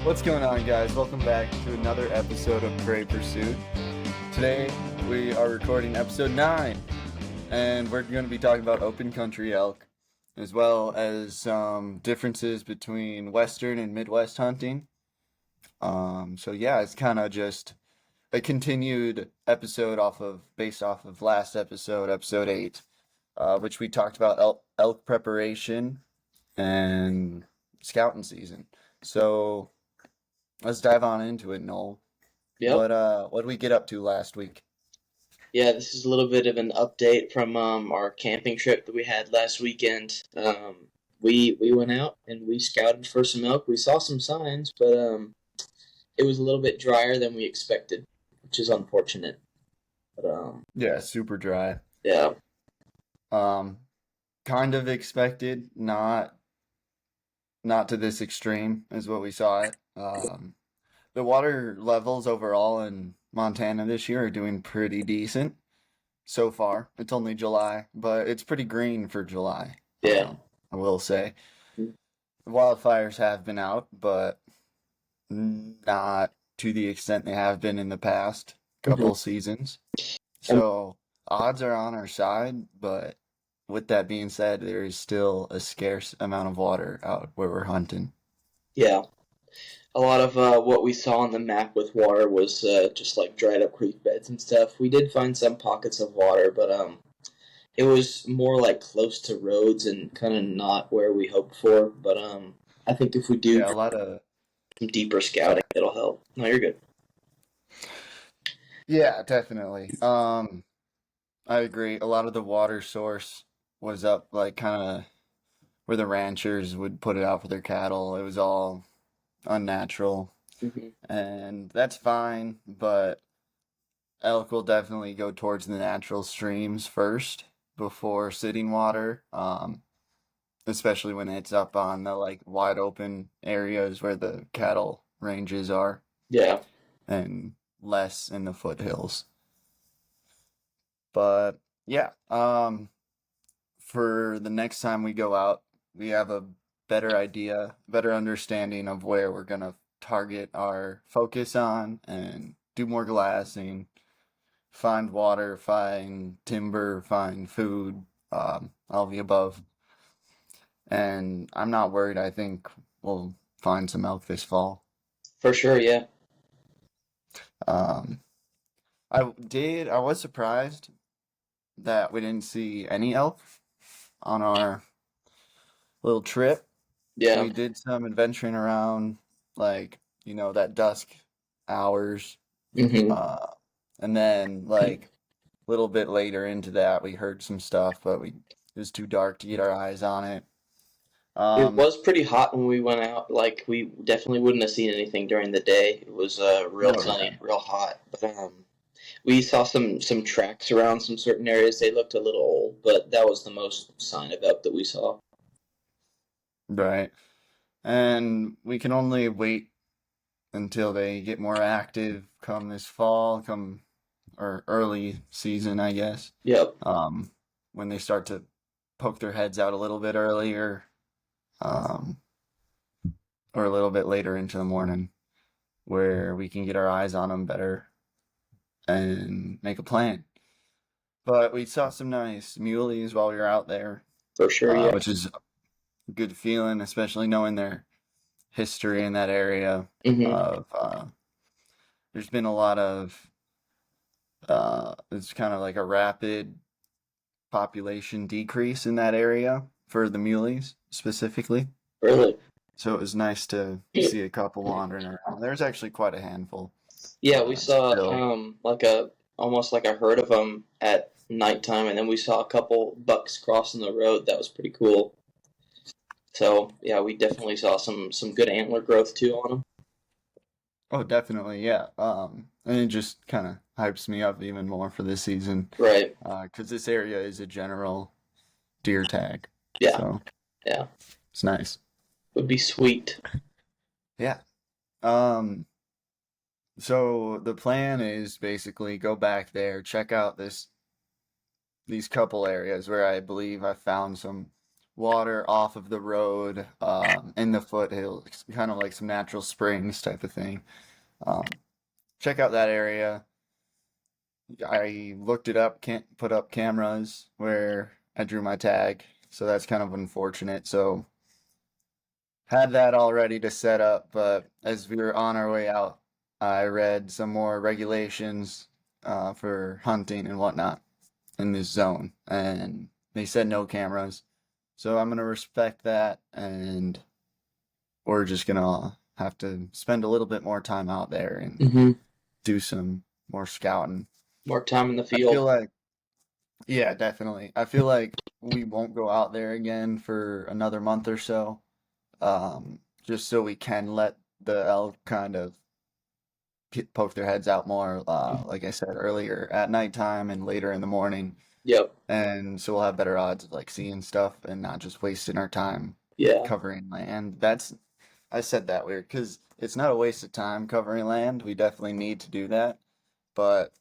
What's going on, guys? Welcome back to another episode of Prey Pursuit. Today, we are recording episode 9, and we're going to be talking about open country elk, as well as some differences between Western and Midwest hunting. It's kind of just a continued episode based off of last episode, episode 8, which we talked about elk preparation and scouting season. So let's dive on into it, Noel. Yep. What did we get up to last week? Yeah, this is a little bit of an update from our camping trip that we had last weekend. We went out and we scouted for some elk. We saw some signs, but it was a little bit drier than we expected, which is unfortunate. But Yeah, super dry. yeah, Um, kind of expected, not to this extreme is what we saw it. The water levels overall in Montana this year are doing pretty decent so far. It's only July, but it's pretty green for July. yeah, I will say. The wildfires have been out, but not to the extent they have been in the past Mhm. couple seasons. Um, So odds are on our side, but with that being said, there is still a scarce amount of water out where we're hunting. yeah. A lot of what we saw on the map with water was just like dried up creek beds and stuff. We did find some pockets of water, but it was more like close to roads and kind of not where we hoped for. But I think if we do Yeah, a lot of some deeper sorry. scouting, it'll help. No, you're good. Yeah, definitely. I agree. A lot of the water source was up like kind of where the ranchers would put it out for their cattle. It was all unnatural, Hmm. and that's fine, but elk will definitely go towards the natural streams first before sitting water. Especially when it's up on the like wide open areas where the cattle ranges are Yeah, and less in the foothills. But yeah, for the next time we go out, we have a better idea, better understanding of where we're gonna target our focus on and do more glassing, find water, find timber, find food, all the above. And I'm not worried. I think we'll find some elk this fall. for sure. Yeah, Um, I was surprised that we didn't see any elk on our little trip. yeah. We did some adventuring around, like, that dusk hours. Hmm. Uh, and then, like, a little bit later into that, we heard some stuff, but it was too dark to get our eyes on it. It Um, was pretty hot when we went out. Like we definitely wouldn't have seen anything during the day. It was real oh, yeah. sunny, real hot. But we saw some tracks around some certain areas. They looked a little old, but that was the most sign of elk that we saw. Right. And we can only wait until they get more active come this fall, come or early season, I guess. Yep. Um, when they start to poke their heads out a little bit earlier, um, or a little bit later into the morning, where we can get our eyes on them better and make a plan. But we saw some nice muleys while we were out there, For sure. Yeah. which is a good feeling, especially knowing their history in that area Hmm. of there's been a lot of it's kind of like a rapid population decrease in that area for the muleys specifically. Really. So it was nice to see a couple wandering around. There's actually quite a handful Yeah, we saw still. like a almost like a herd of them at nighttime, and then we saw a couple bucks crossing the road. That was pretty cool. So yeah, we definitely saw some good antler growth too on them. Oh, definitely, yeah. And it just kind of hypes me up even more for this season, Right. because this area is a general deer tag, Yeah. so Yeah. it's nice. Would be sweet. Yeah. Um, so the plan is basically go back there, check out these couple areas where I believe I found some water off of the road, in the foothills, kind of like some natural springs type of thing. Um, check out that area. I looked it up, can't put up cameras where I drew my tag, so that's kind of unfortunate. So had that all ready to set up, but as we were on our way out, I read some more regulations for hunting and whatnot in this zone, and they said no cameras. So I'm gonna respect that, and we're just gonna have to spend a little bit more time out there and Mm-hmm. do some more scouting. More time in the I feel field. like, yeah, definitely. I feel like we won't go out there again for another month or so, just so we can let the elk kind of poke their heads out more, like I said earlier, at nighttime and later in the morning. Yep. And so we'll have better odds of like seeing stuff and not just wasting our time Yeah. covering land. I said that weird because it's not a waste of time covering land. We definitely need to do that, but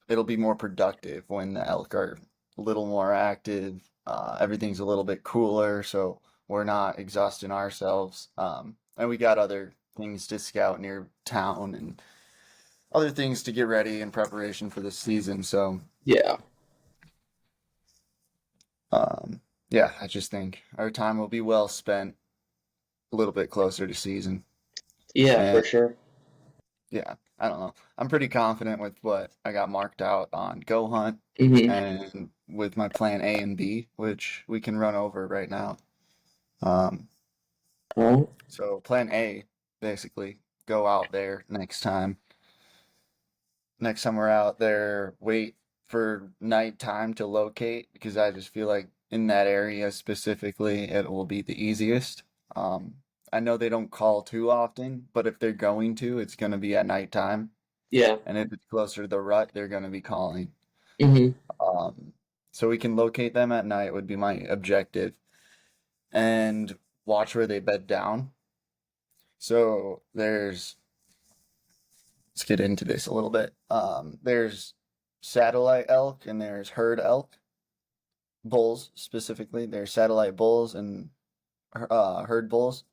it'll be more productive when the elk are a little more active. Everything's a little bit cooler, so we're not exhausting ourselves. And we got other things to scout near town and other things to get ready in preparation for the season. So, Yeah. um, yeah, I just think our time will be well spent a little bit closer to season. Yeah, And for sure. yeah, I don't know. I'm pretty confident with what I got marked out on Go Hunt Mm-hmm. and with my plan A and B, which we can run over right now. Um, All right. so plan A, basically, go out there next time we're out there, wait for nighttime to locate because I just feel like in that area specifically, it will be the easiest. Um, I know they don't call too often, but if they're going to, it's going to be at nighttime. Yeah. And if it's closer to the rut, they're going to be calling. Mm-hmm. Um, so we can locate them at night would be my objective and watch where they bed down. So let's get into this a little bit. There's satellite elk and there's herd elk, bulls specifically. There's satellite bulls and herd bulls.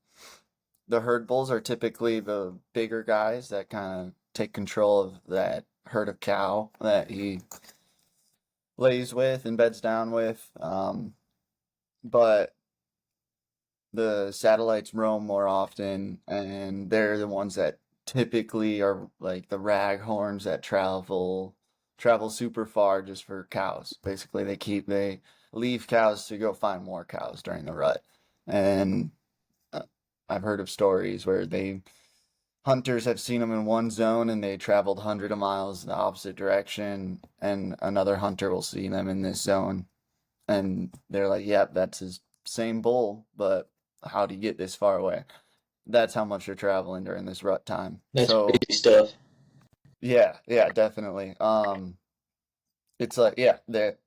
The herd bulls are typically the bigger guys that kind of take control of that herd of cow that he lays with and beds down with. But the satellites roam more often, and they're the ones that typically are like the raghorns that travel super far just for cows. Basically, they leave cows to go find more cows during the rut. And uh, I've heard of stories where they hunters have seen them in one zone and they traveled hundred of miles in the opposite direction, and another hunter will see them in this zone and they're like, "Yep, that's his same bull, but how do you get this far away?" That's how much you're traveling during this rut time. That's So crazy stuff. yeah, yeah, definitely. It's like yeah,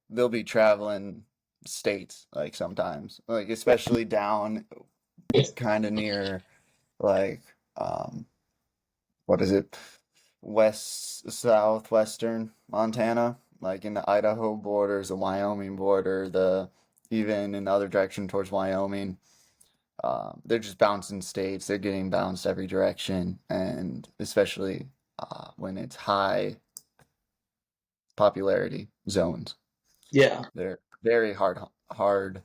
they'll be traveling states like sometimes, like especially down kind of near like um what is it, west southwestern Montana, like in the Idaho borders, the Wyoming border, the even in the other direction towards Wyoming. They're just bouncing states. They're getting bounced every direction, and especially when it's high popularity zones, Yeah. they're very hard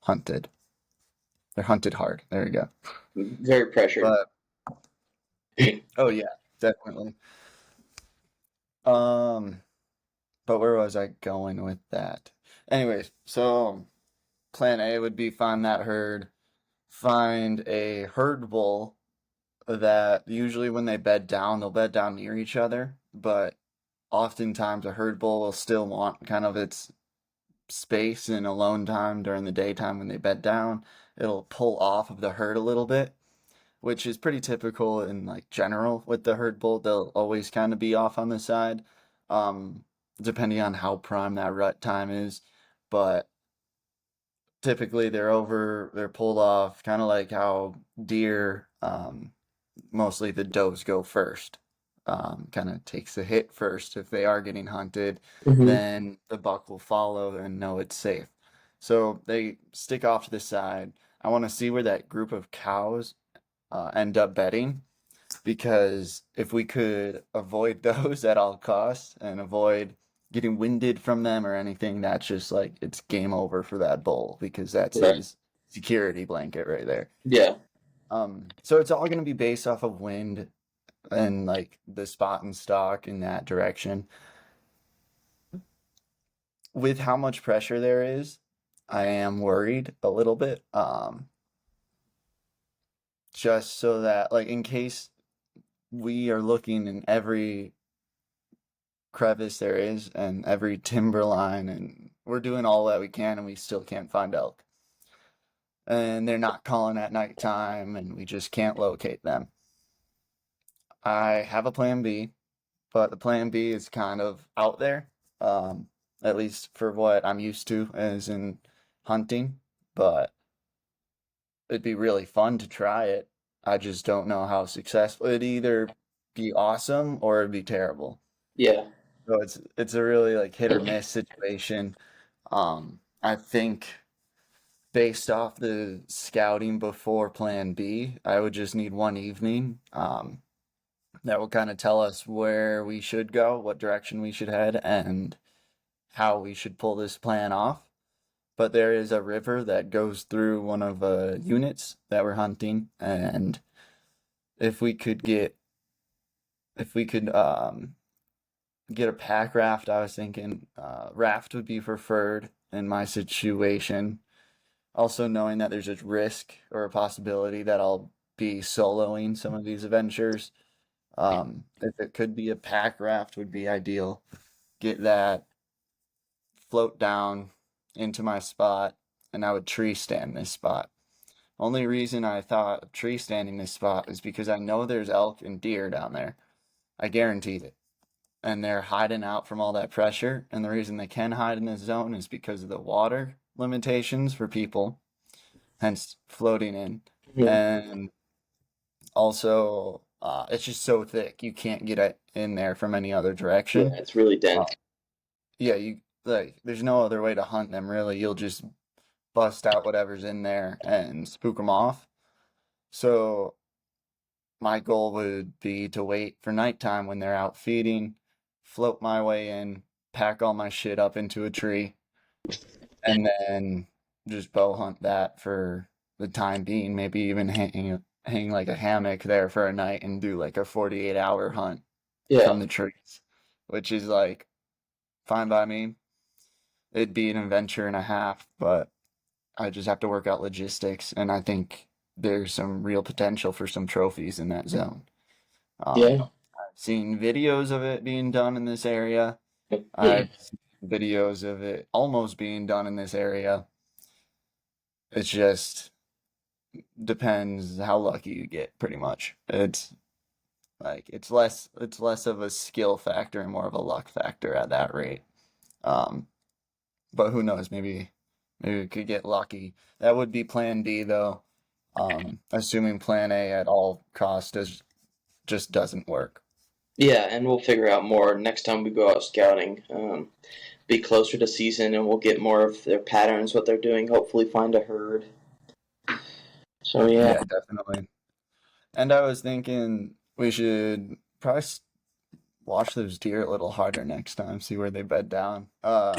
hunted. They're hunted hard. There you go. Very pressured. But oh yeah, definitely. Um, but where was I going with that? Anyways, so plan A would be find that herd, find a herd bull that usually when they bed down, they'll bed down near each other, but oftentimes a herd bull will still want kind of its space and alone time during the daytime when they bed down. It'll pull off of the herd a little bit, which is pretty typical in like general with the herd bull. They'll always kind of be off on the side, um, depending on how prime that rut time is. But typically they're pulled off, kind of like how deer, mostly the does go first. Kind of takes a hit first if they are getting hunted, Mm-hmm. then the buck will follow and know it's safe. So they stick off to the side. I want to see where that group of cows end up bedding because if we could avoid those at all costs and avoid getting winded from them or anything, that's just like it's game over for that bull because that's Right. his security blanket right there. Yeah. So it's all going to be based off of wind and like the spot and stock in that direction. With how much pressure there is, I am worried a little bit. Just so that like in case we are looking in every crevice there is and every timberline and we're doing all that we can and we still can't find elk. And they're not calling at nighttime and we just can't locate them. I have a plan B, but the plan B is kind of out there, um, at least for what I'm used to as in hunting. But it'd be really fun to try it. I just don't know how successful. It'd either be awesome or it'd be terrible. Yeah. So it's a really like hit or miss situation. I think based off the scouting before Plan B, I would just need one evening. That will kind of tell us where we should go, what direction we should head, and how we should pull this plan off. But there is a river that goes through one of the units that we're hunting, and if we could get if we could get a pack raft, I was thinking raft would be preferred in my situation. Also knowing that there's a risk or a possibility that I'll be soloing some of these adventures. If it could be a pack raft would be ideal. Get that float down into my spot, and I would tree stand this spot. Only reason I thought of tree standing this spot is because I know there's elk and deer down there. I guaranteed it. And they're hiding out from all that pressure. And the reason they can hide in this zone is because of the water limitations for people, hence floating in. Mhm. And also, it's just so thick you can't get it in there from any other Yeah. direction. It's really Uh, dense. yeah, you like there's no other way to hunt them really. You'll just bust out whatever's in there and spook them off. So my goal would be to wait for nighttime when they're out feeding, float my way in, pack all my shit up into a tree, and then just bow hunt that for the time being. Maybe even hang like a hammock there for a night and do like a 48-hour hunt Yeah. from the trees, which is like fine by me. It'd be an adventure and a half, but I just have to work out logistics, and I think there's some real potential for some trophies in that zone. Yeah. I've seen videos of it being done in this area. Hmm. I've seen videos of it almost being done in this area. It's just depends how lucky you get, pretty much. It's like it's less of a skill factor and more of a luck factor at that rate. Um, but who knows? Maybe we could get lucky. That would be Plan B though. Assuming Plan A at all costs just doesn't work. Yeah, and we'll figure out more next time we go out scouting. Be closer to season, and we'll get more of their patterns, what they're doing. Hopefully, find a herd. So yeah, Yeah, definitely. And I was thinking we should probably watch those deer a little harder next time, see where they bed down. I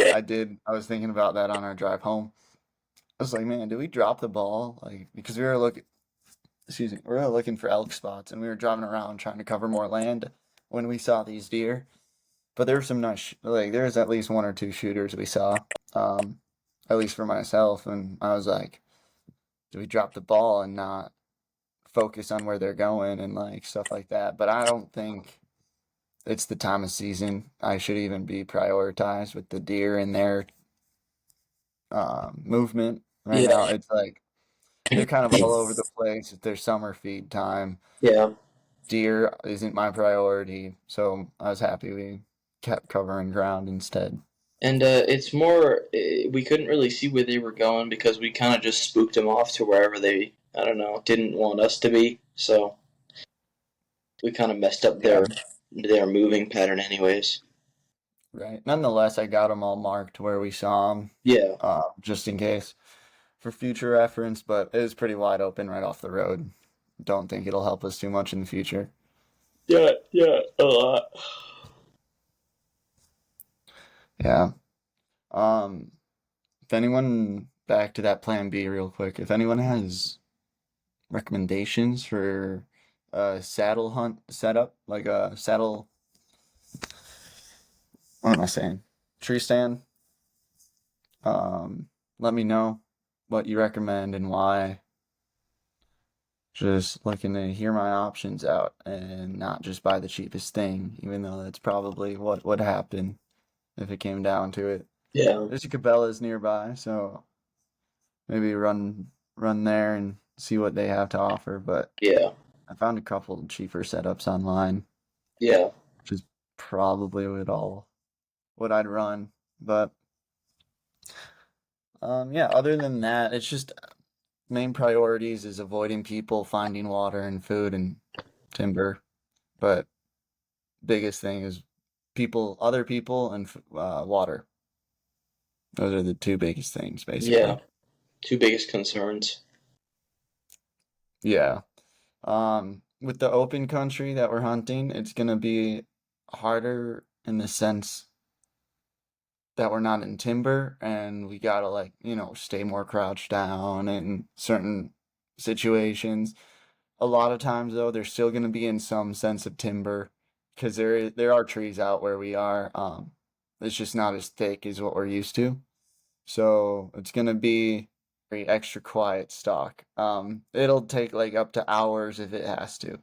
was thinking about that on our drive home. I was like, man, did we drop the ball? Like, because we were looking, excuse me, we were looking for elk spots and we were driving around trying to cover more land when we saw these deer. But there were some nice, like, there was at least one or two shooters we saw, um, at least for myself. And I was like, did we drop the ball and not focus on where they're going and like stuff like that? But I don't think it's the time of season I should even be prioritized with the deer and their movement right yeah, now. It's like they're kind of all over the place. It's their summer feed time. yeah. Deer isn't my priority, so I was happy we kept covering ground instead. And it's more, we couldn't really see where they were going because we kind of just spooked them off to wherever they, I don't know, didn't want us to be. So we kind of messed up Yeah, their moving pattern, anyways. Right. Nonetheless, I got them all marked where we saw them, Yeah, just in case for future reference. But it was pretty wide open right off the road. Don't think it'll help us too much in the future. yeah, yeah, a lot. Yeah. Um, if anyone back to that plan B real quick, if anyone has recommendations for a saddle hunt setup, like a saddle, what am I saying? Tree stand, let me know what you recommend and why. Just looking to hear my options out and not just buy the cheapest thing, even though that's probably what would happen if it came down to it. Yeah, There's a Cabela's nearby, so maybe run there and see what they have to offer. But yeah, I found a couple cheaper setups online, yeah, which is probably what I'd run. But yeah, other than that, it's just main priorities is avoiding people, finding water and food and timber. But biggest thing is other people, and water. Those are the two biggest things, yeah. basically. Two biggest concerns. Yeah. With the open country that we're hunting, it's gonna be harder in the sense that we're not in timber and we gotta like, stay more crouched down in certain situations. A lot of times though, they're still gonna be in some sense of timber because there are trees out where we are. It's just not as thick as what we're used to. So it's gonna be very extra quiet stalk. It'll take like up to hours if it has to.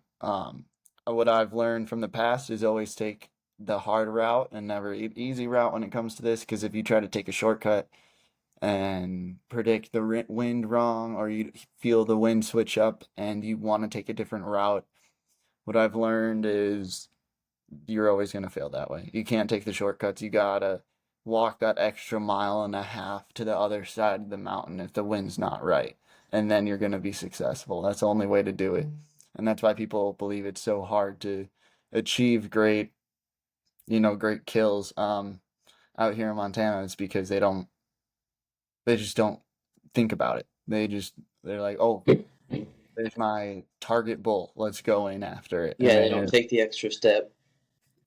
What I've learned from the past is always take the hard route and never easy route when it comes to this, because if you try to take a shortcut and predict the wind wrong, or you feel the wind switch up and you want to take a different route, what I've learned is you're always going to fail that way. You can't take the shortcuts. You gotta walk that extra mile and a half to the other side of the mountain if the wind's not right. And then you're going to be successful. That's the only way to do it. And that's why people believe it's so hard to achieve great kills out here in Montana. It's because they just don't think about it. They're like, oh, there's my target bull. Let's go in after it. And Yeah, they then don't you're take the extra step.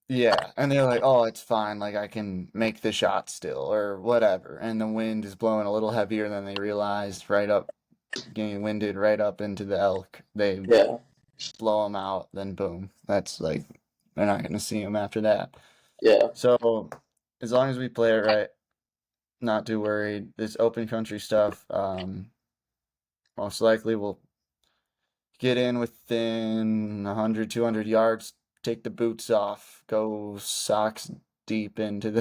Yeah, and they're like, "Oh, it's fine. Like I can make the shot still, or whatever." And the wind is blowing a little heavier than they realized. Getting winded right up into the elk. They Yeah, blow them out. Then boom. That's like they're not gonna see them after that. yeah. So as long as we play it right, not too worried. This open country stuff, most likely we'll get in within 100, 200 yards. Take the boots off. Go socks deep into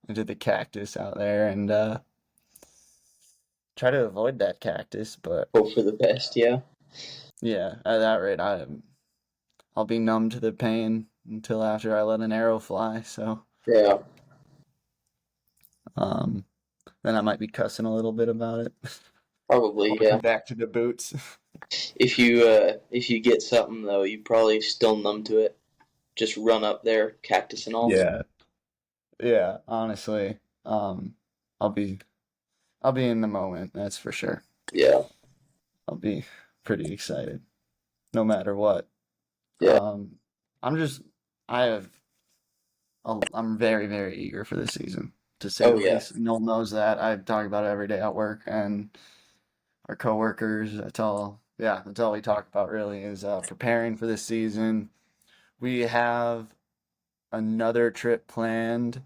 the cactus out there and try to avoid that cactus. But Hope for the best. Yeah, yeah, at that rate, I'll be numb to the pain until after I let an arrow fly. So yeah. um, then I might be cussing a little bit about it. Probably. Going Yeah. back to the boots. If you get something though, you probably still numb to it. Just run up there, cactus and all. Yeah, yeah. Honestly, um, I'll be I'll be in the moment. That's for sure. Yeah, I'll be pretty excited, no matter what. yeah. Um, I'm just I have I'm very, very eager for this season, to say Oh the yeah, least. Noel knows that. I talk about it every day at work, and our coworkers. That's all we talk about really is preparing for this season. We have another trip planned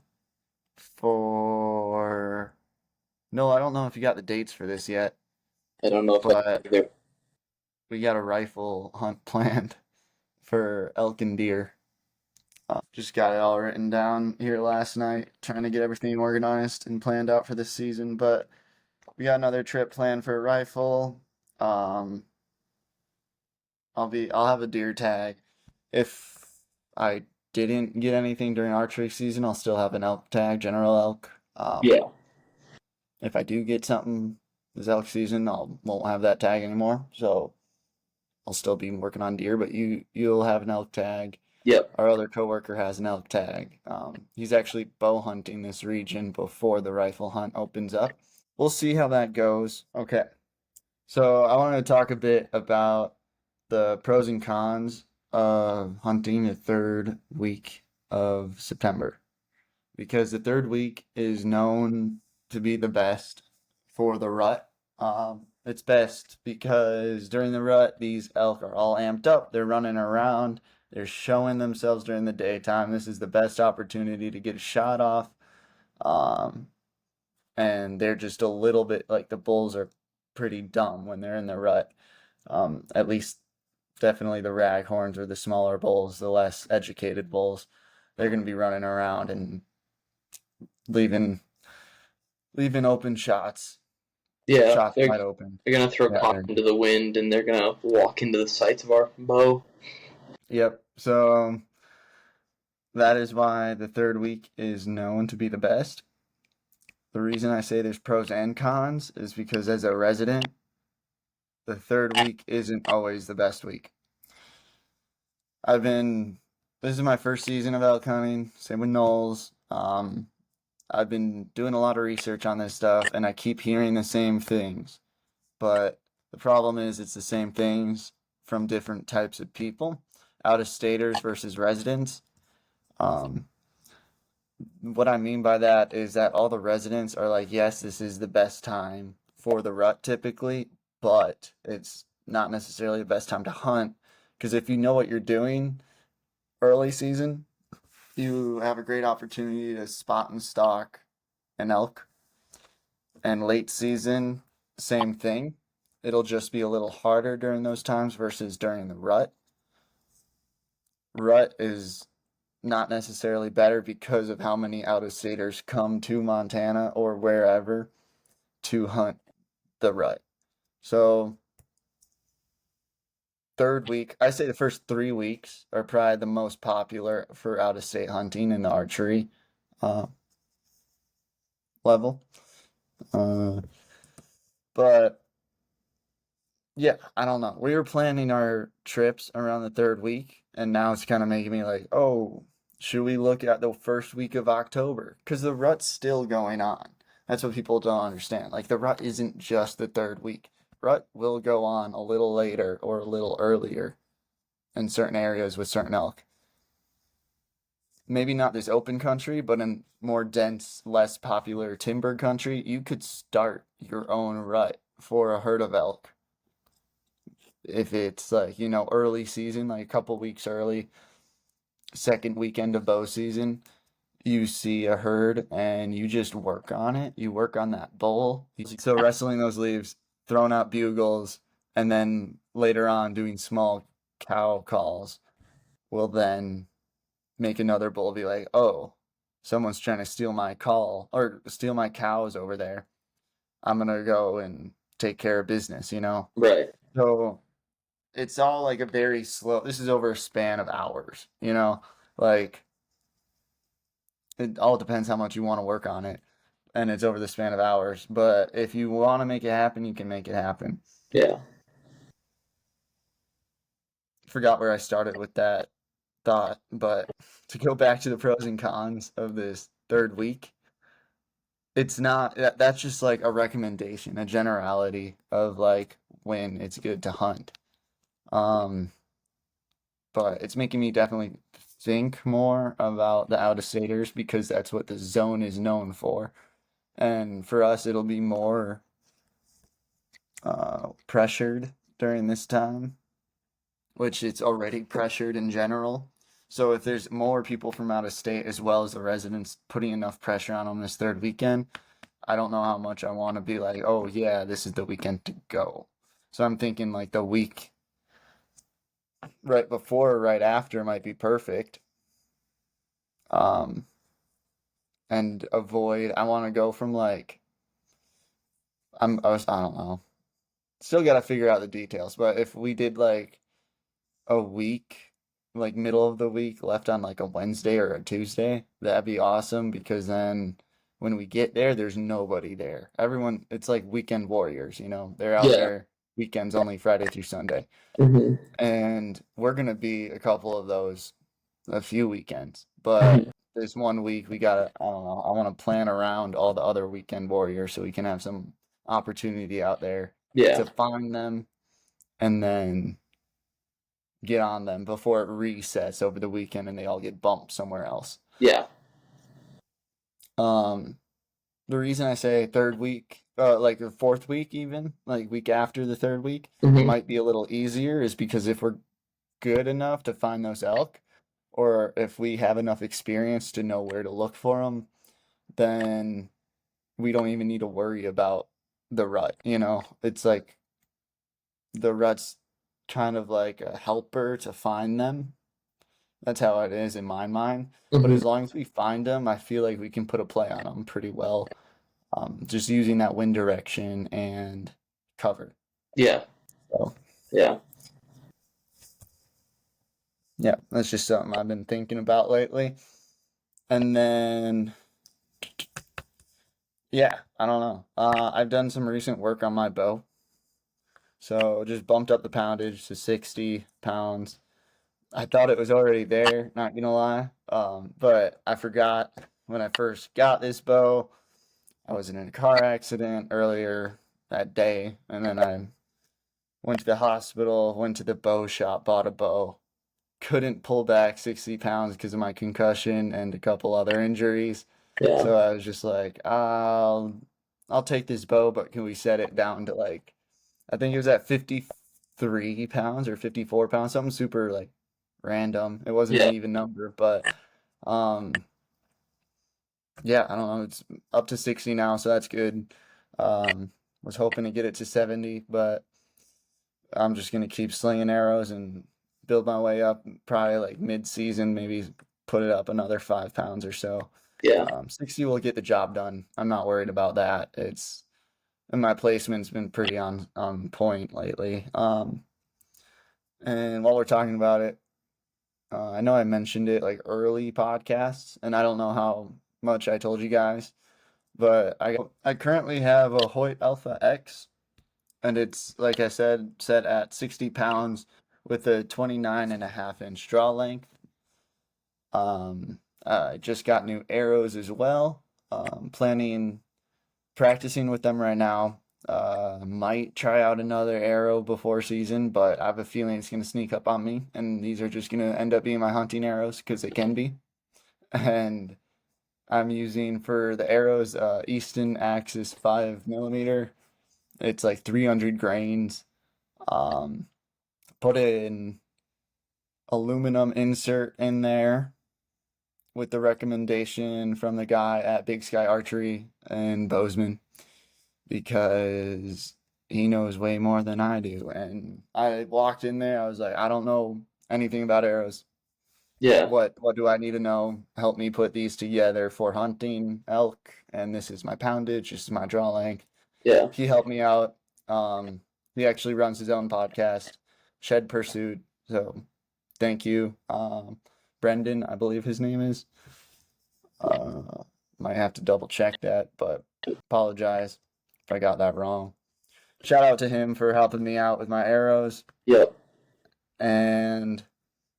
for. No, I don't know if you got the dates for this yet, I don't know if I but either. we got a rifle hunt planned for elk and deer. Just got it all written down here last night, trying to get everything organized and planned out for this season. But we got another trip planned for a rifle. Um, I'll have a deer tag. If I didn't get anything during archery season, I'll still have an elk tag, general elk. Yeah, If I do get something this elk season, won't have that tag anymore. So I'll still be working on deer, but you'll have an elk tag. Yep. Our other coworker has an elk tag. He's actually bow hunting this region before the rifle hunt opens up. We'll see how that goes. Okay. So I wanted to talk a bit about the pros and cons of hunting the third week of September, because the third week is known to be the best for the rut. It's best because during the rut, these elk are all amped up. They're running around. They're showing themselves during the daytime. This is the best opportunity to get a shot off. Um, and they're just a little bit like the bulls are pretty dumb when they're in the rut. At least definitely the raghorns or the smaller bulls, the less educated bulls. They're going to be running around and leaving open shots, Yeah, shots wide open. they're gonna throw Yeah. caution to the wind, and they're gonna walk into the sights of our bow. Yep. So that is why the third week is known to be the best. The reason I say there's pros and cons is because as a resident, the third week isn't always the best week. I've been, this is my first season of elk hunting, same with Knowles. I've been doing a lot of research on this stuff and I keep hearing the same things. But the problem is it's the same things from different types of people, out of staters versus residents. Um, what I mean by that is that all the residents are like, yes, this is the best time for the rut typically, but it's not necessarily the best time to hunt. Because if you know what you're doing early season, you have a great opportunity to spot and stalk an elk. And late season, same thing. It'll just be a little harder during those times versus during the rut. Rut is not necessarily better because of how many out of staters come to Montana or wherever to hunt the rut. So, third week, I say the first 3 weeks are probably the most popular for out of state hunting in the archery uh, level. Uh, but yeah, I don't know. We were planning our trips around the third week, and now it's kind of making me like, oh, should we look at the first week of October? Because the rut's still going on. That's what people don't understand. Like, the rut isn't just the third week. Rut will go on a little later or a little earlier in certain areas with certain elk. Maybe not this open country, but in more dense, less popular timber country, you could start your own rut for a herd of elk if it's like early season, like a couple weeks early, second weekend of bow season, you see a herd and you just work on it. You work on that bull. So wrestling those leaves, throwing out bugles, and then later on doing small cow calls will then make another bull be like, oh, someone's trying to steal my call or steal my cows over there. I'm gonna go and take care of business. Right. So it's all like a very slow, this is over a span of hours. Like it all depends how much you want to work on it, and it's over the span of hours, but if you want to make it happen, you can make it happen. Yeah. Forgot where I started with that thought, but to go back to the pros and cons of this third week, it's not that's just like a recommendation, a generality of like when it's good to hunt. um but it's making me definitely think more about the out of staters because that's what the zone is known for. And for us, it'll be more pressured during this time, which it's already pressured in general. So if there's more people from out of state as well as the residents putting enough pressure on them this third weekend, I don't know how much I want to be like, oh yeah, this is the weekend to go. So I'm thinking like the week right before or right after might be perfect. Um, and avoid. I want to go from like I don't know. Still got to figure out the details. But if we did like a week, like middle of the week, left on like a Wednesday or a Tuesday, that'd be awesome because then when we get there, there's nobody there. Everyone, it's like weekend warriors. They're out Yeah. there weekends only Friday through Sunday. Hmm. And we're gonna be a couple of those a few weekends, but Mhm. this one week we gotta, I don't know, I want to plan around all the other weekend warriors so we can have some opportunity out there Yeah, to find them and then get on them before it resets over the weekend and they all get bumped somewhere else. yeah, Um, the reason I say third week, like the fourth week, even like week after the third week, hmm might be a little easier is because if we're good enough to find those elk, or if we have enough experience to know where to look for them, then we don't even need to worry about the rut. You know, it's like the rut's kind of like a helper to find them. That's how it is in my mind. But hmm as long as we find them, I feel like we can put a play on them pretty well. Just using that wind direction and cover. yeah, So yeah. yeah, that's just something I've been thinking about lately. And then yeah, I don't know. I've done some recent work on my bow. So just bumped up the poundage to 60 pounds. I thought it was already there, not gonna lie. But I forgot when I first got this bow. I was in a car accident earlier that day, and then I went to the hospital, went to the bow shop, bought a bow. Couldn't pull back 60 pounds because of my concussion and a couple other injuries. Yeah, So I was just like, I'll take this bow, but can we set it down to like I think it was at 53 pounds or 54 pounds, something super like random. It wasn't an yeah, even number, but um yeah, I don't know. It's up to 60 now, so that's good. Was hoping to get it to 70, but I'm just gonna keep slinging arrows and build my way up. Probably like mid-season, maybe put it up another 5 pounds or so. yeah, 60 will get the job done. I'm not worried about that. It's and my placement's been pretty on point lately. And while we're talking about it, I know I mentioned it like early podcasts, and I don't know how much I told you guys, but I currently have a Hoyt Alpha X, and it's like I said, set at 60 pounds with a 29.5 inch draw length. I just got new arrows as well. Planning practicing with them right now. Might try out another arrow before season, but I have a feeling it's gonna sneak up on me, and these are just gonna end up being my hunting arrows because they can be. And I'm using for the arrows Easton Axis 5 millimeter. It's like 300 grains. Um, put an aluminum insert in there with the recommendation from the guy at Big Sky Archery and Bozeman because he knows way more than I do. And I walked in there, I was like, I don't know anything about arrows. yeah, What do I need to know? Help me put these together for hunting elk. And this is my poundage, this is my draw length. yeah, He helped me out. Um, he actually runs his own podcast, Shed Pursuit. So thank you. Brendan, I believe his name is. Uh, might have to double check that, but apologize if I got that wrong. Shout out to him for helping me out with my arrows. yeah, And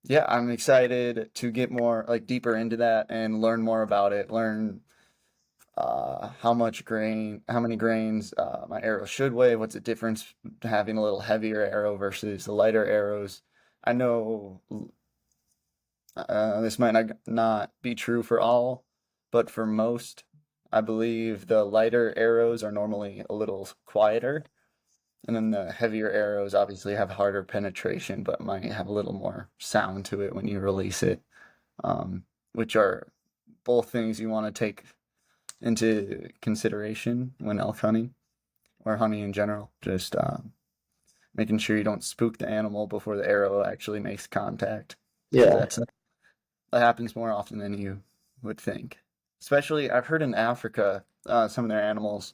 yeah, I'm excited to get more like deeper into that and learn more about it. Learn how many grains my arrow should weigh. What's the difference having a little heavier arrow versus the lighter arrows? I know this might not be true for all, but for most, I believe the lighter arrows are normally a little quieter. And then the heavier arrows obviously have harder penetration, but might have a little more sound to it when you release it, which are both things you want to take into consideration when elk hunting or hunting in general. Just making sure you don't spook the animal before the arrow actually makes contact, because yeah, that happens more often than you would think. Especially, I've heard in Africa, some of their animals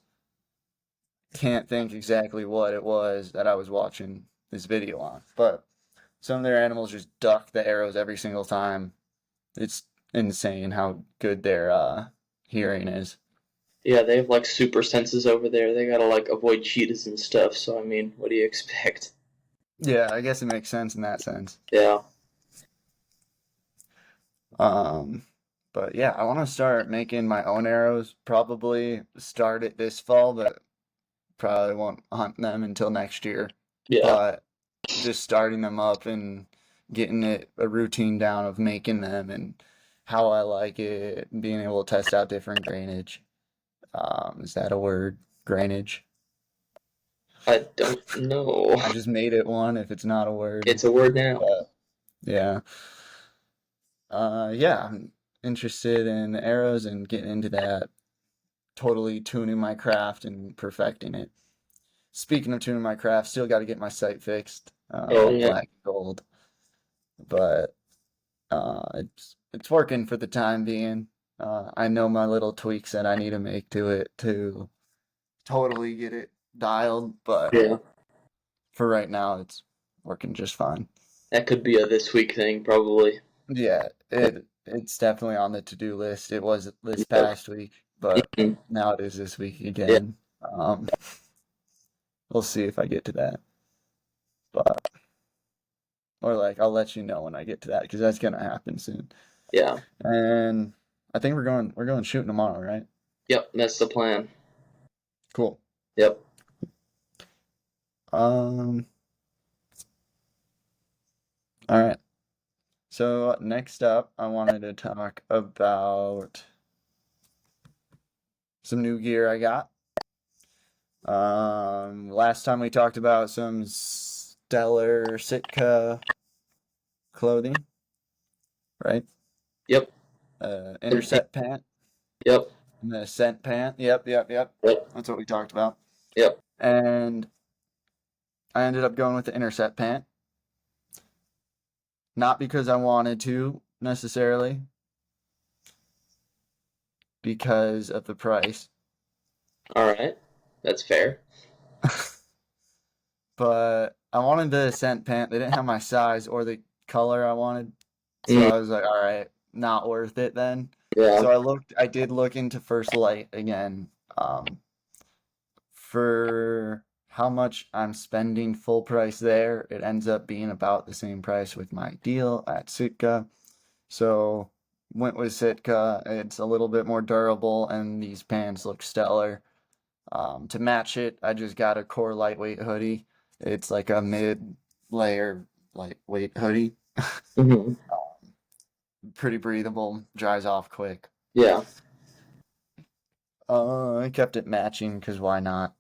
can't think exactly what it was that I was watching this video on, but some of their animals just duck the arrows every single time. It's insane how good their hearing is. yeah. They have like super senses over there. They gotta like avoid cheetahs and stuff. So I mean, what do you expect? Yeah, I guess it makes sense in that sense. Yeah, Um, but yeah, I want to start making my own arrows. Probably start it this fall, but probably won't hunt them until next year. Yeah, But just starting them up and getting it a routine down of making them and how I like it, being able to test out different grainage. Is that a word? Grainage. I don't know. I just made it one if it's not a word. It's a word now. But yeah. Yeah, I'm interested in arrows and getting into that, totally tuning my craft and perfecting it. Speaking of tuning my craft, still got to get my sight fixed, Oh yeah, black and gold, but it's working for the time being. I know my little tweaks that I need to make to it to totally get it dialed, but yeah. for right now, it's working just fine. That could be a this week thing, probably. Yeah, it's definitely on the to-do list. It was this Yep. past week, but Mhm. now it is this week Yeah, again. We'll see if I get to that, but or like I'll let you know when I get to that because that's gonna happen soon. yeah. And I think we're going shooting tomorrow, right? Yep, that's the plan. Cool. Yep. Um, all right. So next up, I wanted to talk about some new gear I got. Last time we talked about some Stellar Sitka clothing, right? Yep. Intercept pant Yep. and the scent pant. Yep, yep, yep. Yep. That's what we talked about. Yep. And I ended up going with the intercept pant. Not because I wanted to necessarily, because of the price. All right. That's fair. But I wanted the scent pant. They didn't have my size or the color I wanted. So Mm, I was like, all right, not worth it then. yeah. So I did look into First Light again. Um, for how much I'm spending full price there, it ends up being about the same price with my deal at Sitka. So went with Sitka. It's a little bit more durable, and these pants look stellar. To match it, I just got a core lightweight hoodie. It's like a mid-layer lightweight hoodie. Hmm. Pretty breathable, dries off quick. Yeah. I kept it matching because why not?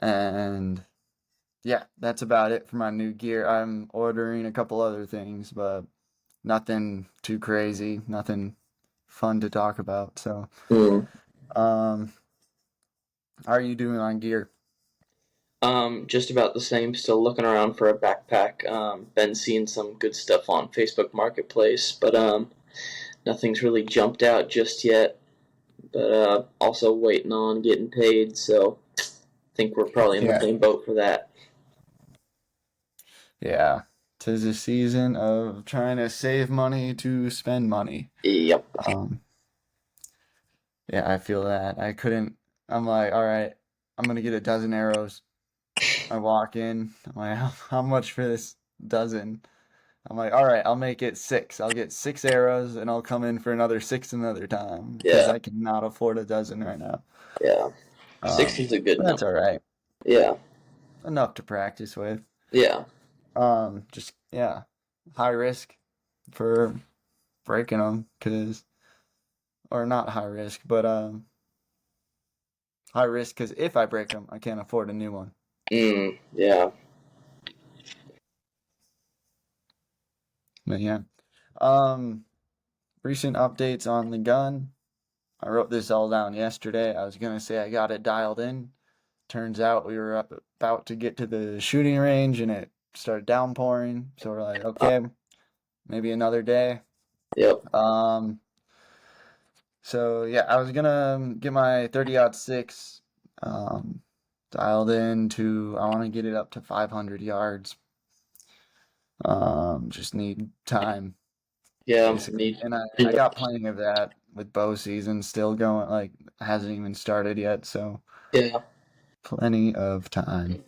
And yeah, that's about it for my new gear. I'm ordering a couple other things, but nothing too crazy, nothing fun to talk about. So, Mm. um, how are you doing on gear? Just about the same. Still looking around for a backpack. Been seeing some good stuff on Facebook Marketplace, but nothing's really jumped out just yet. But also waiting on getting paid, so I think we're probably in the Yeah, same boat for that. yeah. 'Tis a season of trying to save money to spend money. Yep. Um, yeah, I feel that. I'm like, all right, I'm gonna get a dozen arrows. I walk in, I'm like, how much for this dozen? I'm like, all right, I'll make it six. I'll get six arrows and I'll come in for another six another time because Yeah. I cannot afford a dozen right now. Yeah. Six Um, is a good but that's number. all right. Yeah. Enough to practice with. Yeah. Just yeah, high risk for breaking them because, or not high risk, but high risk because if I break them, I can't afford a new one. Yeah. But yeah. Um, recent updates on the gun. I wrote this all down yesterday. I was gonna say I got it dialed in. Turns out we were about to get to the shooting range and it started downpouring. So we're like, okay, maybe another day. Yep. Um, so yeah, I was gonna get my 30-06 um, dialed in to, I want to get it up to 500 yards. Just need time, Yeah. basically. Need. And I got plenty of that with bow season still going, like, hasn't even started yet. So Yeah. plenty of time.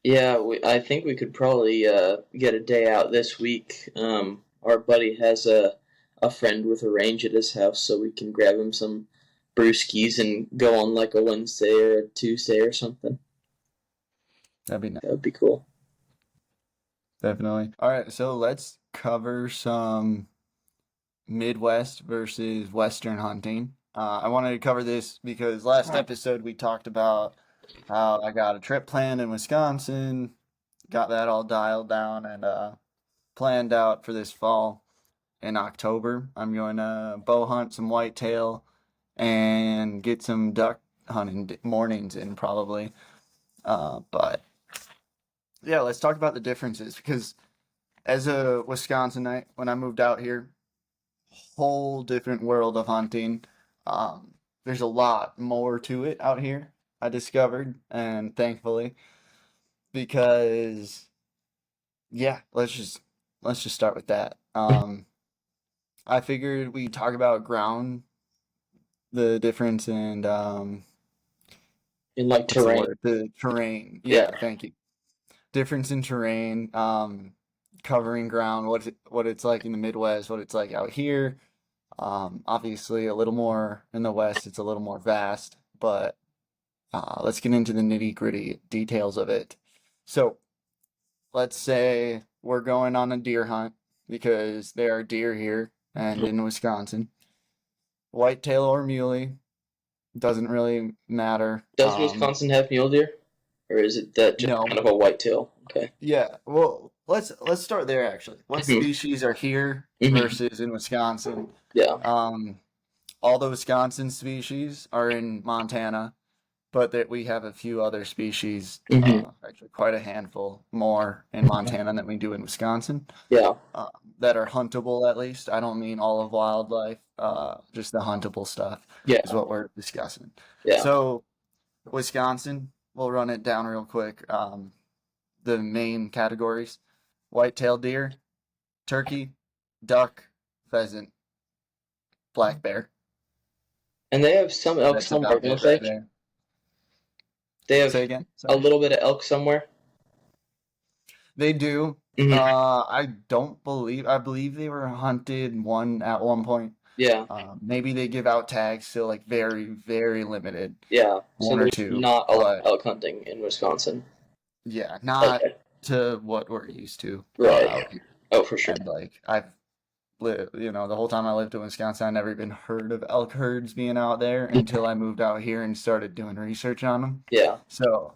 Yeah. I think we could probably get a day out this week. Our buddy has a a friend with a range at his house, so we can grab him some brewskis and go on like a Wednesday or a Tuesday or something. That'd be nice. That would be cool. Definitely. All right, so let's cover some Midwest versus Western hunting. I wanted to cover this because last episode we talked about how I got a trip planned in Wisconsin, got that all dialed down and planned out for this fall in October. I'm going to bow hunt some whitetail and get some duck hunting mornings in probably. But yeah, let's talk about the differences because as a Wisconsinite, when I moved out here, whole different world of hunting. There's a lot more to it out here, I discovered, and thankfully, because yeah, let's just start with that. I figured we talk about ground, the difference, and In like what's the terrain. word? The terrain. Yeah. Yeah, thank you. Difference in terrain, covering ground, what it's like in the Midwest, what it's like out here. Obviously, a little more in the West, it's a little more vast, but let's get into the nitty-gritty details of it. So, let's say we're going on a deer hunt because there are deer here and in Wisconsin. Whitetail or muley, doesn't really matter. Does Wisconsin have mule deer, or is it that just No, kind of a whitetail? Okay. yeah. Well, let's start there actually. What Hmm. species are here Hmm. versus in Wisconsin? Yeah. Um, all the Wisconsin species are in Montana, but that we have a few other species, Hmm. actually quite a handful more in Montana than we do in Wisconsin, Yeah. uh, that are huntable at least. I don't mean all of wildlife, just the huntable stuff is Yeah. what we're discussing. Yeah. So, Wisconsin, we'll run it down real quick. The main categories: white-tailed deer, turkey, duck, pheasant, black bear. And they have some elk That's somewhere, about don't it right they? there. They have Say again. a Sorry. little bit of elk somewhere. They do. Hmm. I believe they were hunted one at one point. Yeah. Maybe they give out tags still like very, very limited, Yeah. So one or there's two. not a lot of But elk hunting in Wisconsin. yeah, not Okay. to what we're used to Right. out here. Oh, for sure. And like I've lived, the whole time I lived in Wisconsin, I never even heard of elk herds being out there until I moved out here and started doing research on them. Yeah. So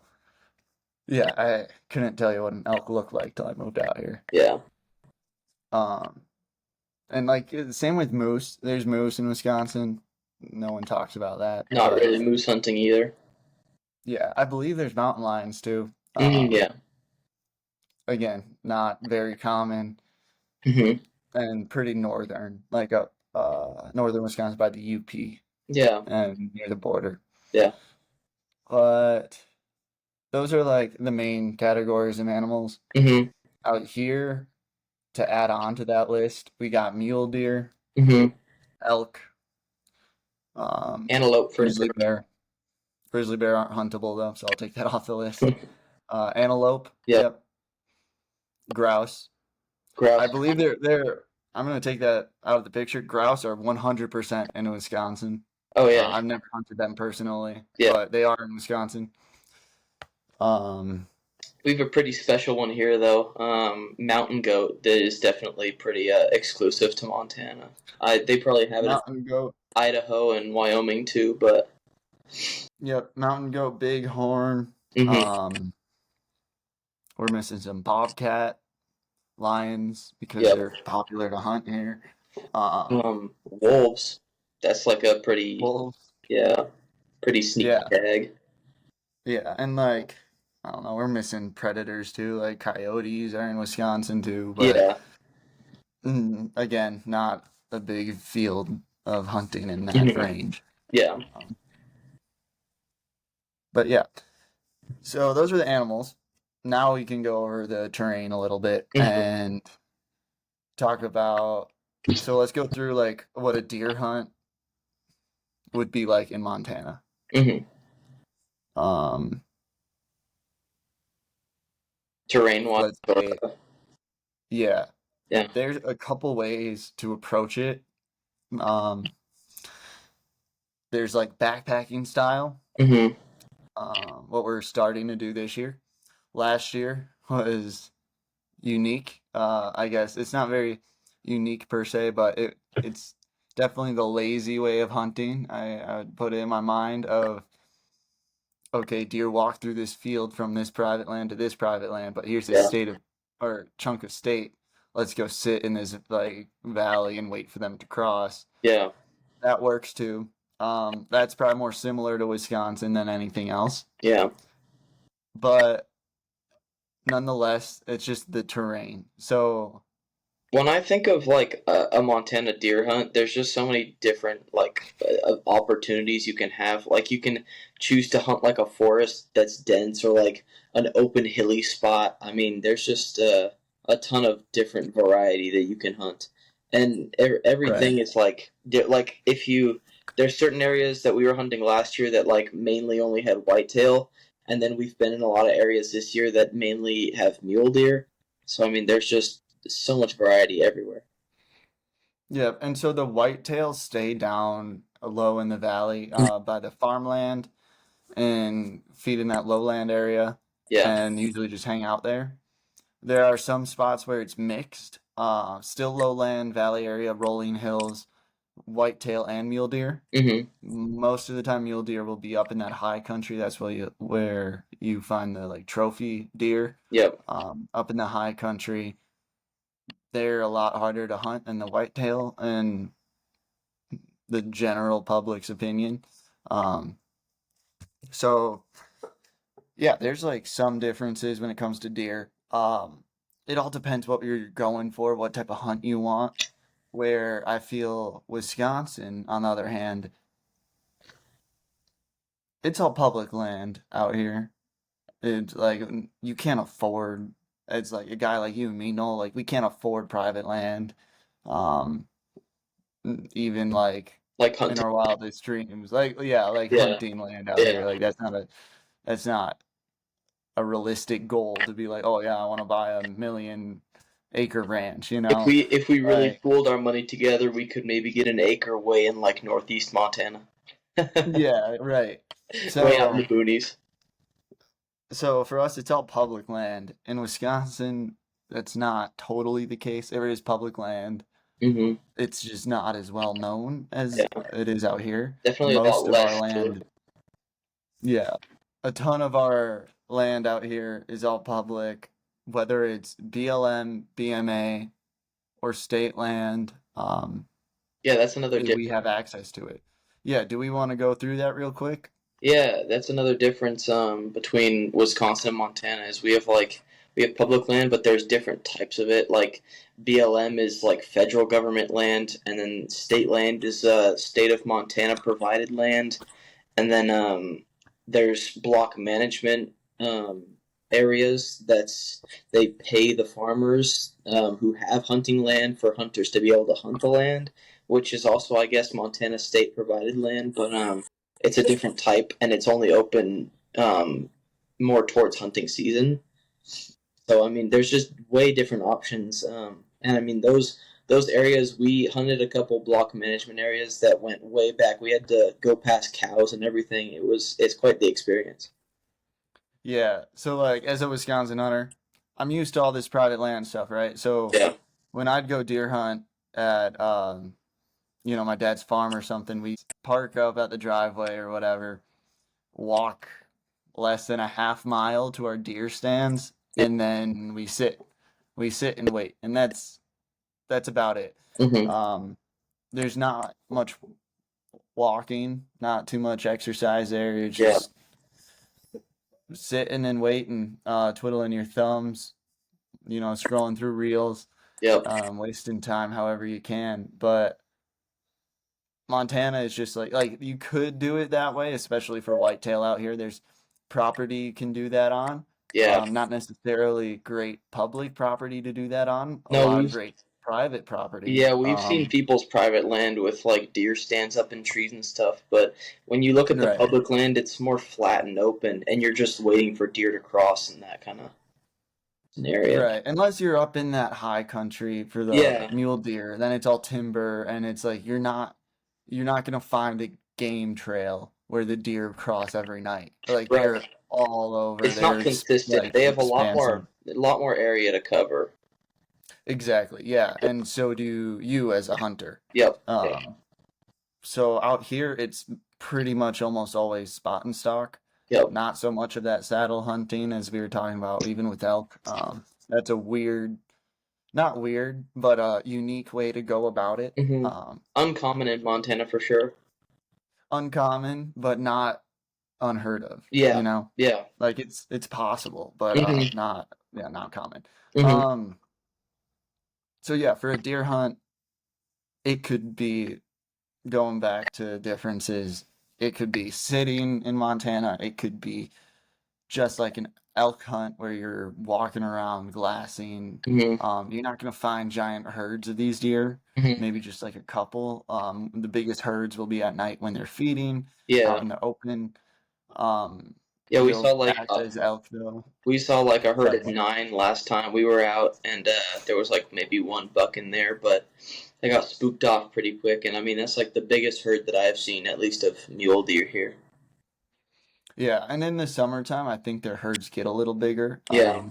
yeah, I couldn't tell you what an elk looked like till I moved out here. Yeah. Um, And like same with moose. There's moose in Wisconsin. No one talks about that, Not but really moose hunting either. yeah, I believe there's mountain lions too. Yeah. Again, not very common Hmm. and pretty northern, like up northern Wisconsin by the UP Yeah. and near the border. Yeah. But those are like the main categories of animals. Hmm. Out here, to add on to that list, we got mule deer, Hmm. elk, Antelope for grizzly sure. bear. Grizzly bear aren't huntable though, so I'll take that off the list. Antelope, Yeah. yep. Grouse. I Grouse. believe they're. I'm gonna take that out of the picture. Grouse are 100% in Wisconsin. Oh yeah. I've never hunted them personally, Yeah. but they are in Wisconsin. Um, We have a pretty special one here though. Mountain goat that is definitely pretty exclusive to Montana. They probably have it in mountain goat. Idaho and Wyoming too, but Yep, mountain goat, bighorn. hmm. Um, we're missing some bobcat, lions because Yep. they're popular to hunt here. Wolves. That's like a pretty, Wolves. yeah, pretty sneaky Yeah, tag. yeah, and like I don't know, we're missing predators too. Like coyotes are in Wisconsin too, but Yeah. again, not a big field of hunting in that Hmm. range. Yeah. Um, but yeah, so those are the animals. Now we can go over the terrain a little bit Hmm. and talk about. So let's go through like what a deer hunt would be like in Montana. Hmm. Um, Terrain wise, let's say, yeah, yeah. there's a couple ways to approach it. Um, there's like backpacking style. Mm-hmm. What we're starting to do this year. Last year was unique. I guess it's not very unique per se, but it's definitely the lazy way of hunting. I would put it in my mind of okay, deer walk through this field from this private land to this private land, but here's this Yeah. state of or chunk of state. Let's go sit in this like valley and wait for them to cross. Yeah. That works too. That's probably more similar to Wisconsin than anything else. Yeah. But nonetheless, it's just the terrain. So, When I think of like a Montana deer hunt, there's just so many different like opportunities you can have. Like you can choose to hunt like a forest that's dense or like an open hilly spot. I mean, there's just a ton of different variety that you can hunt, and right. everything is like if you there's certain areas that we were hunting last year that like mainly only had whitetail, and then we've been in a lot of areas this year that mainly have mule deer. So I mean, there's just so much variety everywhere. Yeah, and so the whitetails stay down low in the valley by the farmland and feed in that lowland area Yeah. and usually just hang out there. There are some spots where it's mixed, still lowland, valley area, rolling hills, whitetail and mule deer. Hmm. Most of the time, mule deer will be up in that high country. That's where you find the like trophy deer, Yep. up in the high country. They're a lot harder to hunt than the whitetail in the general public's opinion. Um, so yeah, there's like some differences when it comes to deer. It all depends what you're going for, what type of hunt you want. Where I feel Wisconsin, on the other hand, it's all public land out here. It's like you can't afford. It's like a guy like you and me know, like we can't afford private land. Um, even like Like in hunting. our wildest dreams, like yeah, like Yeah. hunting land out here. Yeah. Like that's not a realistic goal to be like, oh yeah, I want to buy a 1,000,000 acre ranch. If we really Like pooled our money together, we could maybe get an acre way in like northeast Montana. yeah, right. Way out in the So boonies. so for us, it's all public land. In Wisconsin, that's not totally the case. There is public land. Hmm. It's just not as well known as Yeah. it is out here. Definitely a lot Most of our less to it. land, yeah, a ton of our land out here is all public, whether it's BLM, BMA, or state land. Yeah, that's another We difference. have access to it. Yeah, do we want to go through that real quick? Yeah, that's another difference between Wisconsin and Montana is we have public land, but there's different types of it. Like BLM is like federal government land, and then state land is state of Montana provided land, and then there's block management areas that's they pay the farmers who have hunting land for hunters to be able to hunt the land, which is also I guess Montana state provided land, but it's a different type and it's only open more towards hunting season. So I mean, there's just way different options, and I mean those areas we hunted a couple block management areas that went way back. We had to go past cows and everything. It's quite the experience. Yeah. So like as a Wisconsin hunter, I'm used to all this private land stuff, right? So Yeah. when I'd go deer hunt at my dad's farm or something, we park up at the driveway or whatever, walk less than a half mile to our deer stands, Yeah. and then we sit. We sit and wait, and that's about it. Hmm. Um, there's not much walking, not too much exercise there. You're Yeah. just sitting and waiting, twiddling your thumbs, scrolling through reels, Yep. wasting time however you can. But Montana is just like you could do it that way, especially for whitetail out here. There's property you can do that on. Yeah. Not necessarily great public property to do that on. A No, lot of we've great private property. yeah, we've seen people's private land with like deer stands up in trees and stuff, but when you look at the Right. public land, it's more flat and open, and you're just waiting for deer to cross and that kind of. scenario. Right. Unless you're up in that high country for the Yeah, mule deer, then it's all timber and it's like you're not gonna find a game trail where the deer cross every night. Like right. they're all over. It's not They're consistent. like They have expansive. a lot more area to cover. Exactly. Yeah. And so do you as a hunter. Yep. Yep. Um, so out here it's pretty much almost always spot and stalk. Yep. Not so much of that saddle hunting as we were talking about, even with elk. That's a weird not weird, but a unique way to go about it. hmm Uncommon in Montana for sure. Uncommon, but not unheard of, Yeah. you know? Yeah. Like it's possible, but hmm not common. hmm Um so yeah, for a deer hunt, it could be going back to differences. It could be sitting in Montana, it could be just like an elk hunt where you're walking around glassing. hmm You're not going to find giant herds of these deer, hmm maybe just like a couple. The biggest herds will be at night when they're feeding out Yeah. in the open. Um, Yeah. they'll act as elk though. We saw like a herd Sorry. of 9 last time we were out, and there was like maybe one buck in there, but they got spooked off pretty quick. And I mean, that's like the biggest herd that I've seen, at least of mule deer here. Yeah, and in the summertime, I think their herds get a little bigger. Yeah.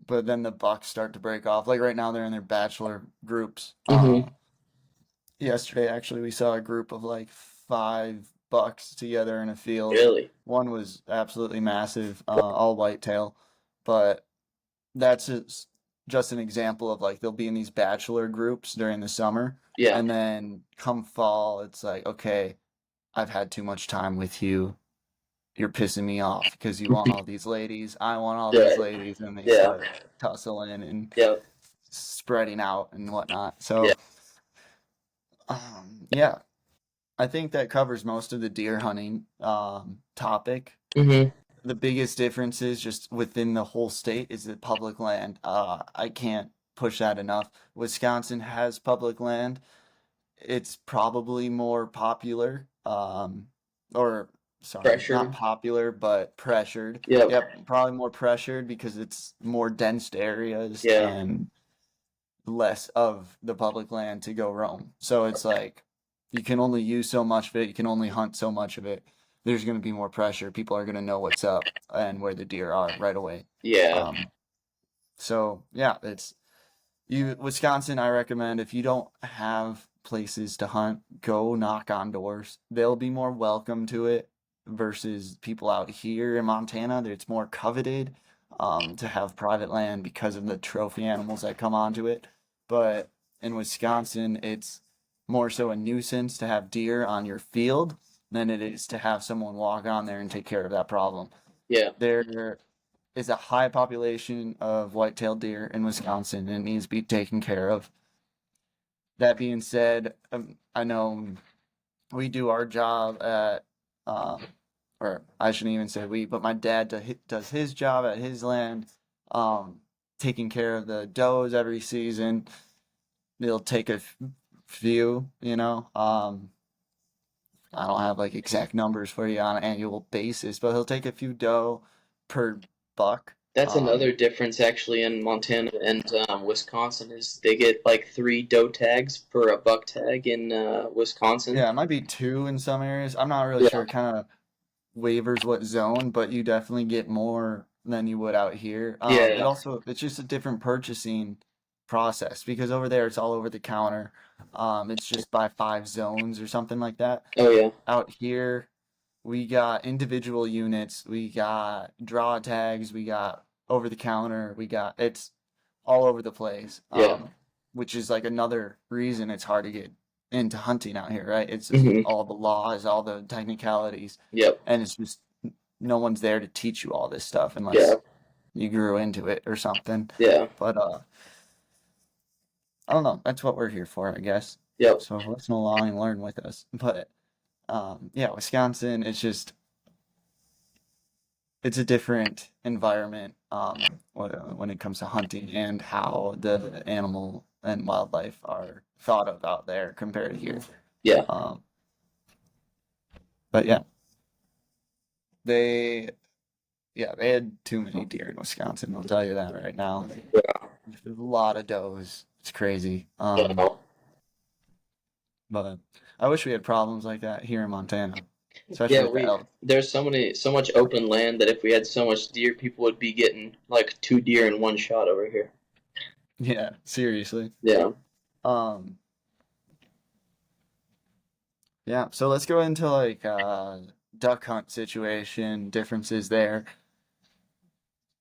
But then the bucks start to break off. Like right now, they're in their bachelor groups. hmm Yesterday, actually, we saw a group of like 5 bucks together in a field. Really? One was absolutely massive, all whitetail. But that's just an example of like they'll be in these bachelor groups during the summer. Yeah. And then come fall, it's like, okay, I've had too much time with you. You're pissing me off because you want all these ladies. I want all these Yeah. ladies. And they Yeah. start tussling and Yeah. spreading out and whatnot. Yeah. So, yeah, I think that covers most of the deer hunting topic. hmm The biggest difference is just within the whole state is the public land. I can't push that enough. Wisconsin has public land. It's probably more popular, or sorry, not Pressured. popular, but pressured. Yep. Yep, probably more pressured because it's more dense areas Yeah. and less of the public land to go roam. So it's like you can only use so much of it, you can only hunt so much of it. There's going to be more pressure. People are going to know what's up and where the deer are right away. Yeah. Um, so yeah, it's Wisconsin. I recommend if you don't have places to hunt, go knock on doors. They'll be more welcome to it versus people out here in Montana. It's more coveted to have private land because of the trophy animals that come onto it. But in Wisconsin, it's more so a nuisance to have deer on your field than it is to have someone walk on there and take care of that problem. Yeah. There is a high population of white-tailed deer in Wisconsin and it needs to be taken care of. That being said, I know we do our job at, um, or I shouldn't even say we, but my dad does his job at his land, um, taking care of the does every season. They'll take a few, you know. I don't have like exact numbers for you on an annual basis, but he'll take a few doe per buck. That's Um, another difference actually in Montana and Wisconsin is they get like 3 doe tags per a buck tag in Wisconsin. yeah, it might be two in some areas. I'm not really Yeah. sure. It kind of waivers what zone, but you definitely get more than you would out here. Yeah. It's just a different purchasing process because over there it's all over the counter. It's just by 5 zones or something like that. Oh yeah. Out here, we got individual units, we got draw tags, we got over the counter, it's all over the place. Yeah. Which is like another reason it's hard to get into hunting out here, right? It's just hmm all the laws, all the technicalities, Yep. and it's just no one's there to teach you all this stuff Yeah. unless you grew into it or something. Yeah. But I don't know. That's what we're here for, I guess. Yep. So listen along and learn with us. But yeah, Wisconsin, it's a different environment when it comes to hunting and how the animal and wildlife are thought of out there compared to here. Yeah. Um, but yeah, they Yeah, they had too many deer in Wisconsin. I'll tell you that right now. Yeah. There's a lot of does. It's crazy. No. But I wish we had problems like that here in Montana, especially Yeah, with the we elk. there's so much open land that if we had so much deer, people would be getting like two deer in one shot over here. Yeah, seriously. Yeah. Um, yeah. So let's go into like duck hunt situation differences there.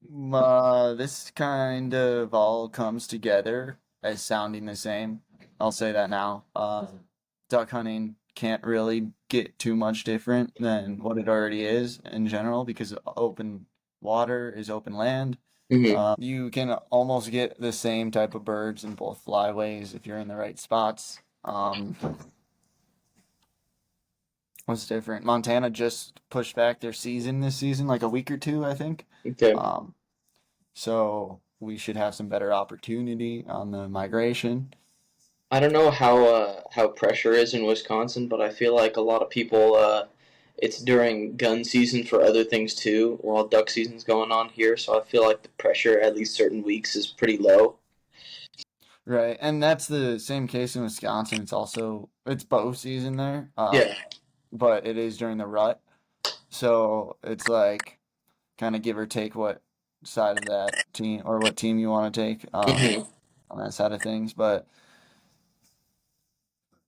This kind of all comes together as sounding the same. I'll say that now. Duck hunting can't really get too much different than what it already is in general because open water is open land. Hmm. You can almost get the same type of birds in both flyways if you're in the right spots. What's different? Montana just pushed back their season this season, like a week or two, I think. Okay. Um, so we should have some better opportunity on the migration. I don't know how pressure is in Wisconsin, but I feel like a lot of people it's during gun season for other things too, while duck season's going on here. So I feel like the pressure at least certain weeks is pretty low. Right, and that's the same case in Wisconsin. It's bow season there, Yeah. but it is during the rut, so it's like kind of give or take what side of that team or what team you want to take Hmm. on that side of things. But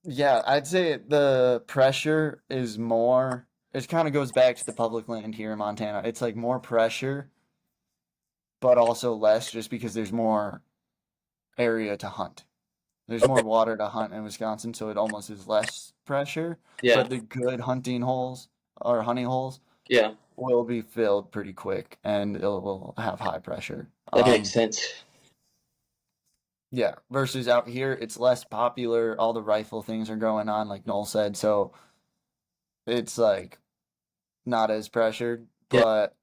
yeah, I'd say the pressure is more. It kind of goes back to the public land here in Montana. It's like more pressure, but also less, just because there's more area to hunt. There's more Okay. water to hunt in Wisconsin, so it almost is less pressure. Yeah. But the good hunting holes or honey holes Yeah. will be filled pretty quick, and it will have high pressure. That makes sense. Yeah. Versus out here, it's less popular. All the rifle things are going on, like Noel said, so it's like not as pressured. Yeah. But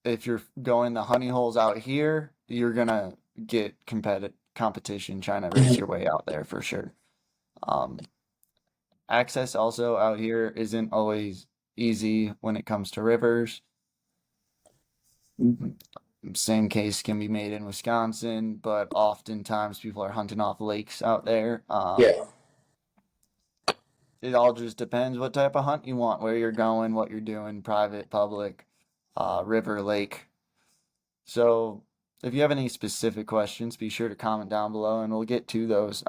if you're going the honey holes out here, you're gonna get competition trying to race your way out there for sure. Um, Access also out here isn't always easy when it comes to rivers. Same case can be made in Wisconsin, but oftentimes people are hunting off lakes out there. Yeah. It all just depends what type of hunt you want, where you're going, what you're doing, private, public, river, lake. So if you have any specific questions, be sure to comment down below and we'll get to those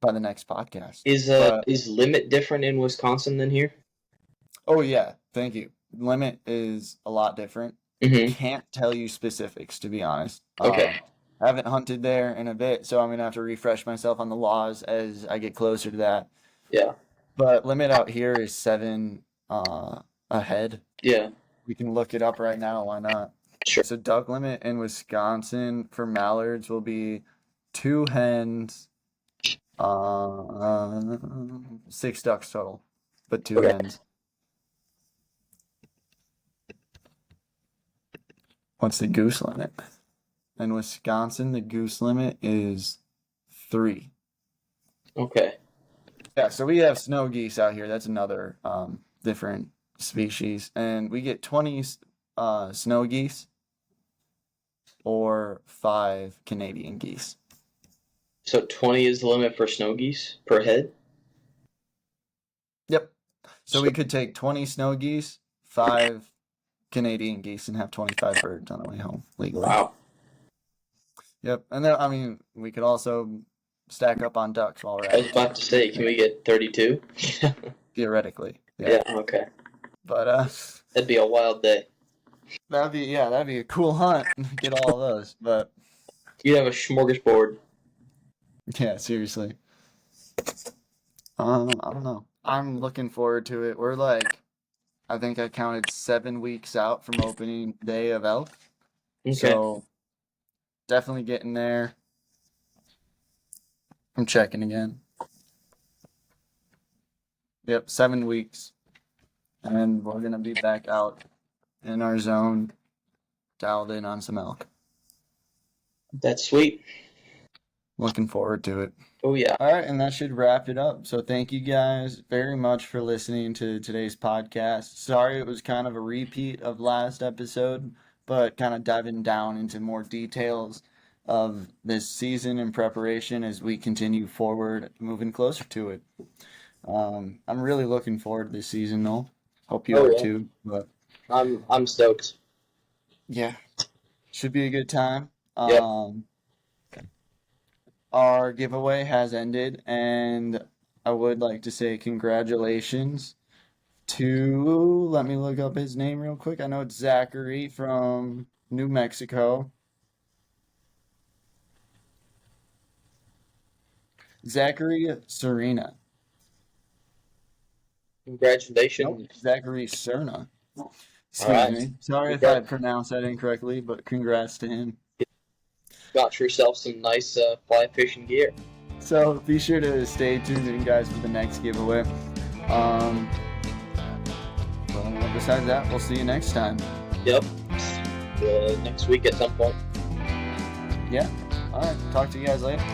by the next podcast. But Is limit different in Wisconsin than here? oh yeah, thank you. Limit is a lot different. Hmm. Can't tell you specifics to be honest. Okay. I haven't hunted there in a bit, so I'm gonna have to refresh myself on the laws as I get closer to that. Yeah. But limit out here is seven ahead. Yeah. We can look it up right now. Why not? Sure. So duck limit in Wisconsin for mallards will be two hens, uh, six ducks total, but two Okay. hens. What's the goose limit? In Wisconsin, the goose limit is three. Okay. Yeah, so we have snow geese out here. That's another different species, and we get 20 snow geese or five Canadian geese. So 20 is the limit for snow geese per head? Yep. So So, we could take 20 snow geese, five Canadian geese, and have 25 birds on the way home legally. wow. Yep. And then, I mean, we could also stack up on ducks while we're I at was it too. about to say, can we get 32? Theoretically. Yeah. Yeah, okay. But That'd be a wild day. that'd be a cool hunt. Get all of those. But You'd have a smorgasbord. yeah, seriously. I don't know. I'm looking forward to it. We're like, I think I counted 7 weeks out from opening day of elk. Okay. So definitely getting there. I'm checking again. Yep, 7 weeks. And we're gonna be back out in our zone, dialed in on some elk. That's sweet. Looking forward to it. Oh yeah. All right, and that should wrap it up. So thank you guys very much for listening to today's podcast. Sorry it was kind of a repeat of last episode, but kind of diving down into more details of this season in preparation as we continue forward, moving closer to it. I'm really looking forward to this season, though. Hope you Oh are yeah. too. But I'm stoked. yeah, should be a good time. Yep. Our giveaway has ended, and I would like to say congratulations to, let me look up his name real quick. I know it's Zachary from New Mexico. Zachary Serena. Nope, Congratulations. Zachary Serna. All Excuse right. me. Sorry if I Congrats. pronounced that incorrectly, but congrats to him. Got yourself some nice fly fishing gear. So be sure to stay tuned in, guys, for the next giveaway. Um, well, besides that, we'll see you next time. Yep. Next week at some point. Yeah. All right. Talk to you guys later.